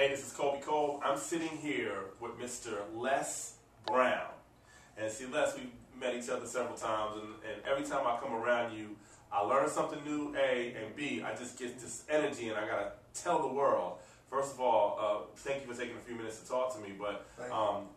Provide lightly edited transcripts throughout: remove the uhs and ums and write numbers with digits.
Hey, this is Colby Colb. I'm sitting here with Mr. Les Brown. And see, Les, we've met each other several times, and every time I come around you, I learn something new, A, and B, I just get this energy, and I got to tell the world. First of all, thank you for taking a few minutes to talk to me, but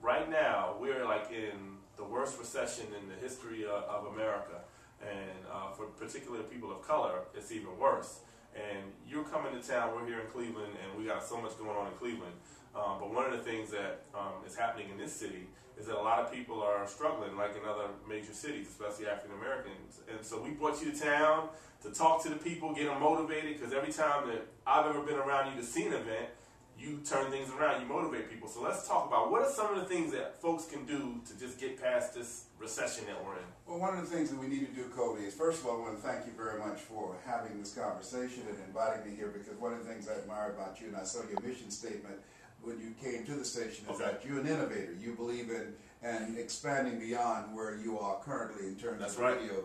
right now, we're like in the worst recession in the history of America, and for particularly people of color, it's even worse. And you're coming to town, we're here in Cleveland, and we got so much going on in Cleveland. But one of the things that is happening in this city is that a lot of people are struggling, like in other major cities, especially African Americans. And so we brought you to town to talk to the people, get them motivated, because every time that I've ever been around you to see an event, you turn things around, you motivate people. So let's talk about what are some of the things that folks can do to just get past this recession that we're in. Well, one of the things that we need to do, Cody, is first of all, I want to thank you very much for having this conversation and inviting me here, because one of the things I admire about you, and I saw your mission statement when you came to the station, is that you're an innovator. You believe in and expanding beyond where you are currently in terms of radio.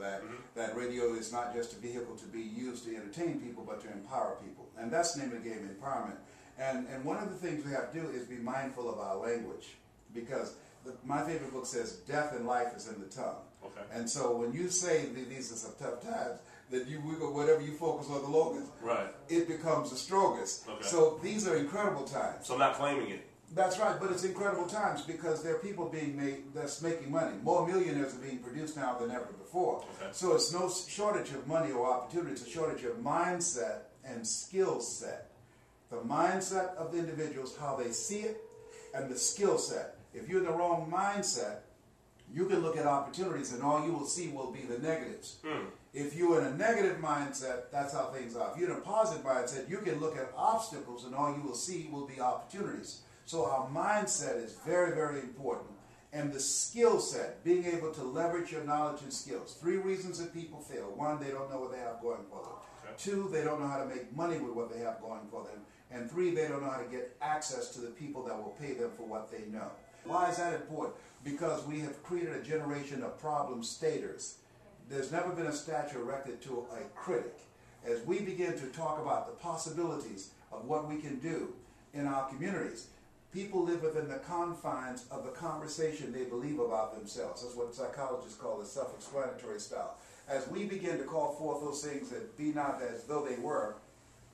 That radio is not just a vehicle to be used to entertain people, but to empower people. And that's the name of the game, empowerment. And one of the things we have to do is be mindful of our language, because my favorite book says death and life is in the tongue. Okay. And so when you say these are some tough times, that whatever you focus on the longest, it becomes the strongest. Okay. So these are incredible times. So I'm not claiming it. That's right, but it's incredible times because there are people being made that's making money. More millionaires are being produced now than ever before. Okay. So it's no shortage of money or opportunity. It's a shortage of mindset and skill set. The mindset of the individuals, how they see it, and the skill set. If you're in the wrong mindset, you can look at opportunities and all you will see will be the negatives. If you're in a negative mindset, that's how things are. If you're in a positive mindset, you can look at obstacles and all you will see will be opportunities. So our mindset is very, very important. And the skill set, being able to leverage your knowledge and skills. 3 reasons that people fail. 1, they don't know what they have going for them. Okay. 2, they don't know how to make money with what they have going for them. And 3, they don't know how to get access to the people that will pay them for what they know. Why is that important? Because we have created a generation of problem staters. There's never been a statue erected to a critic. As we begin to talk about the possibilities of what we can do in our communities, people live within the confines of the conversation they believe about themselves. That's what psychologists call the self-explanatory style. As we begin to call forth those things that be not as though they were,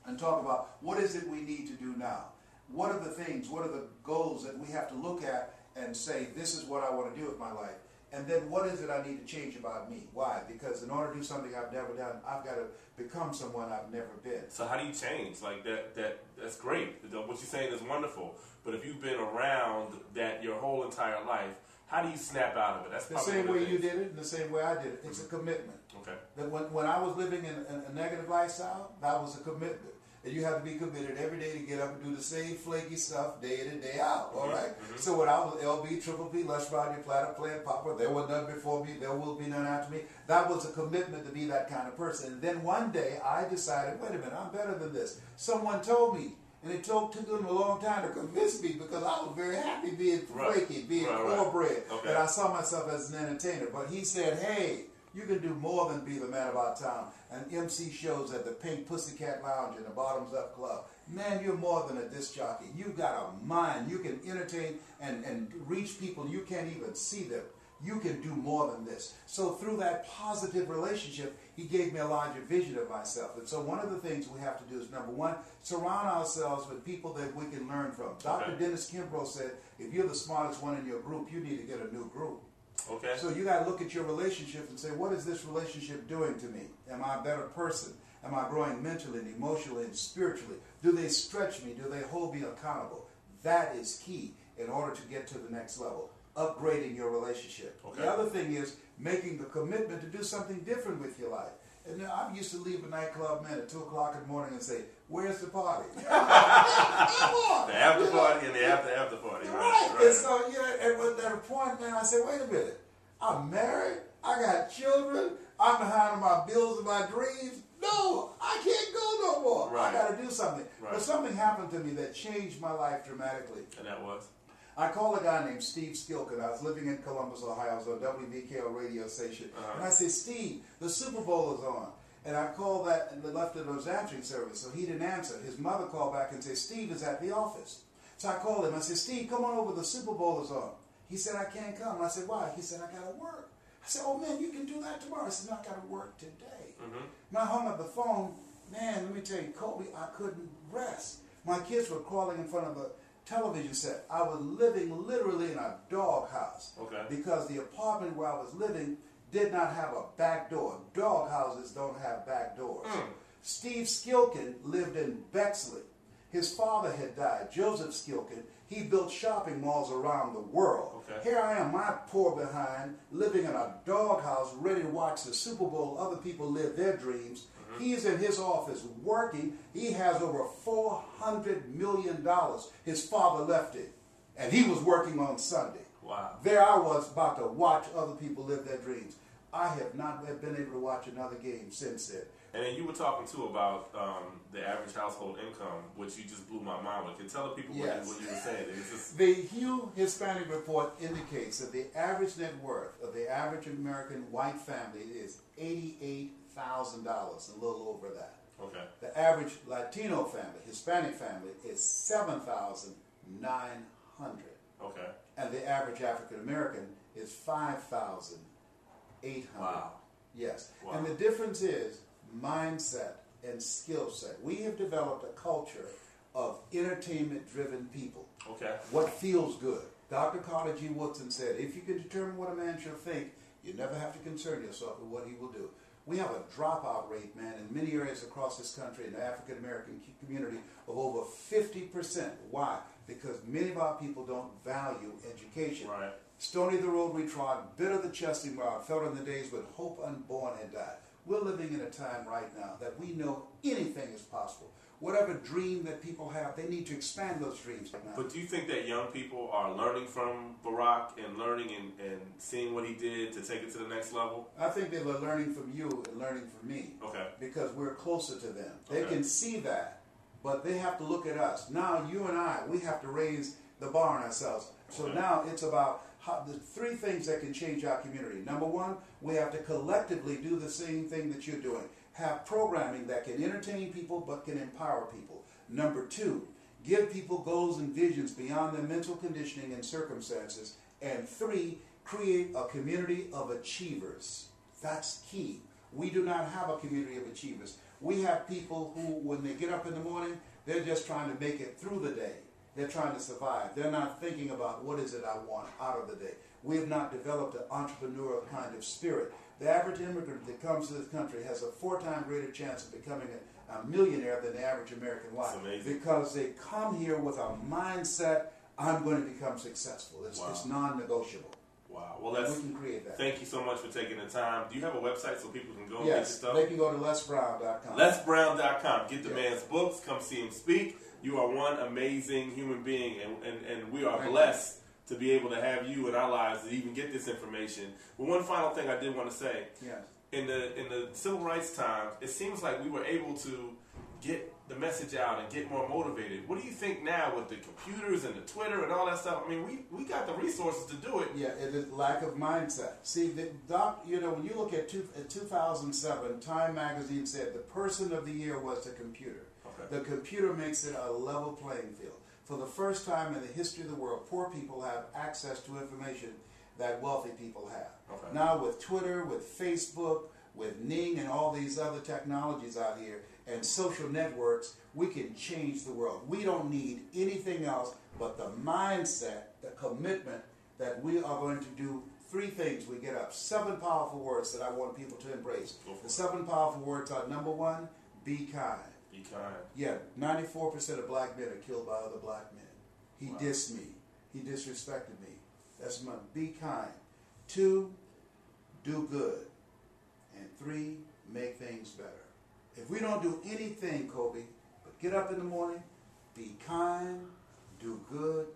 and talk about what is it we need to do now? What are the things, what are the goals that we have to look at and say, this is what I want to do with my life? And then what is it I need to change about me? Why? Because in order to do something I've never done, I've got to become someone I've never been. So how do you change? Like that's great. What you're saying is wonderful. But if you've been around that your whole entire life, how do you snap out of it? That's the same way you did it and the same way I did it. It's a commitment. Okay. That when I was living in a negative lifestyle, that was a commitment. And you have to be committed every day to get up and do the same flaky stuff day in and day out, all right? So when I was LB, Triple P, Lush Rodney, Platter, Playing Papa, there was none before me, there will be none after me. That was a commitment to be that kind of person. And then one day I decided, wait a minute, I'm better than this. Someone told me, and it took them a long time to convince me because I was very happy being flaky, being cornbread. Okay. And I saw myself as an entertainer. But he said, hey, you can do more than be the man of our town and MC shows at the Pink Pussycat Lounge and the Bottoms Up Club. Man, you're more than a disc jockey. You've got a mind. You can entertain and reach people. You can't even see them. You can do more than this. So through that positive relationship, he gave me a larger vision of myself. And so one of the things we have to do is, number 1, surround ourselves with people that we can learn from. Dr. Dennis Kimbrough said, if you're the smartest one in your group, you need to get a new group. Okay. So you got to look at your relationships and say, what is this relationship doing to me? Am I a better person? Am I growing mentally and emotionally and spiritually? Do they stretch me? Do they hold me accountable? That is key in order to get to the next level, upgrading your relationship. Okay. The other thing is making the commitment to do something different with your life. And I used to leave a nightclub, man, at 2 o'clock in the morning and say, where's the party? The after party and the after party. Right. And so, at a point, man, I said, wait a minute. I'm married. I got children. I'm behind on my bills and my dreams. No, I can't go no more. Right. I got to do something. Right. But something happened to me that changed my life dramatically. And that was? I called a guy named Steve Skilkin. I was living in Columbus, Ohio. I was on WVKL radio station. And I said, Steve, the Super Bowl is on. And I called that and left it on his answering service, so he didn't answer. His mother called back and said, Steve is at the office. So I called him. I said, Steve, come on over. The Super Bowl is on. He said, I can't come. I said, why? He said, I got to work. I said, oh, man, you can do that tomorrow. I said, no, I got to work today. Now I hung up the phone. Man, let me tell you, Colby, I couldn't rest. My kids were crawling in front of a television set. I was living literally in a doghouse. Because the apartment where I was living did not have a back door. Dog houses don't have back doors. Steve Skilkin lived in Bexley. His father had died, Joseph Skilkin. He built shopping malls around the world. Here I am, my poor behind, living in a doghouse, ready to watch the Super Bowl. Other people live their dreams. He's in his office working. He has over $400 million. His father left it, and he was working on Sunday. Wow. There I was about to watch other people live their dreams. I have not been able to watch another game since then. And then you were talking, too, about the average household income, which you just blew my mind with. Can you tell the people what you were saying? The Hugh Hispanic Report indicates that the average net worth of the average American white family is $88,000, a little over that. The average Latino family, Hispanic family, is $7,900. And the average African American is $5,800. Wow. Yes. Wow. And the difference is mindset and skill set. We have developed a culture of entertainment-driven people. What feels good. Dr. Carter G. Woodson said, if you can determine what a man shall think, you never have to concern yourself with what he will do. We have a dropout rate, man, in many areas across this country in the African-American community of over 50%. Why? Because many of our people don't value education. Stony the road we trod, bitter the chest we marred, felt in the days when hope unborn had died. We're living in a time right now that we know anything is possible. Whatever dream that people have, they need to expand those dreams now. But do you think that young people are learning from Barack and learning and seeing what he did to take it to the next level? I think they were learning from you and learning from me. Because we're closer to them. They can see that, but they have to look at us. Now, you and I, we have to raise the bar on ourselves. So now it's about the three things that can change our community. Number one, we have to collectively do the same thing that you're doing. Have programming that can entertain people but can empower people. Number two, give people goals and visions beyond their mental conditioning and circumstances. And three, create a community of achievers. That's key. We do not have a community of achievers. We have people who, when they get up in the morning, they're just trying to make it through the day. They're trying to survive. They're not thinking about what is it I want out of the day. We have not developed an entrepreneurial kind of spirit. The average immigrant that comes to this country has a 4-time greater chance of becoming a millionaire than the average American white. Because they come here with a mindset, I'm going to become successful. It's non-negotiable. Wow. Well, we can create that. Thank you so much for taking the time. Do you have a website so people can go and get your stuff? They can go to lesbrown.com. lesbrown.com. Get the man's books. Come see him speak. You are one amazing human being, and we are blessed to be able to have you in our lives to even get this information. But one final thing I did want to say. In the civil rights times, it seems like we were able to get the message out and get more motivated. What do you think now with the computers and the Twitter and all that stuff? I mean, we got the resources to do it. Yeah, it is lack of mindset. See, when you look at 2007, Time magazine said the person of the year was the computer. The computer makes it a level playing field. For the first time in the history of the world, poor people have access to information that wealthy people have. Now with Twitter, with Facebook, with Ning and all these other technologies out here and social networks, we can change the world. We don't need anything else but the mindset, the commitment that we are going to do 3 things. We get up 7 powerful words that I want people to embrace. The 7 powerful words are, number 1, be kind. Be kind. Yeah, 94% of black men are killed by other black men. He dissed me. He disrespected me. That's my be kind. 2, do good. And 3, make things better. If we don't do anything, Colby, but get up in the morning, be kind, do good,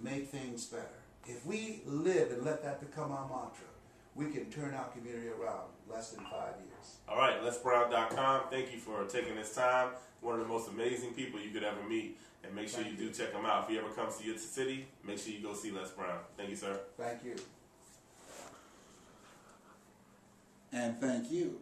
make things better. If we live and let that become our mantra, we can turn our community around in less than 5 years. All right, lesbrown.com. Thank you for taking this time. One of the most amazing people you could ever meet. And make sure you do check him out. If he ever comes to your city, make sure you go see Les Brown. Thank you, sir. Thank you. And thank you.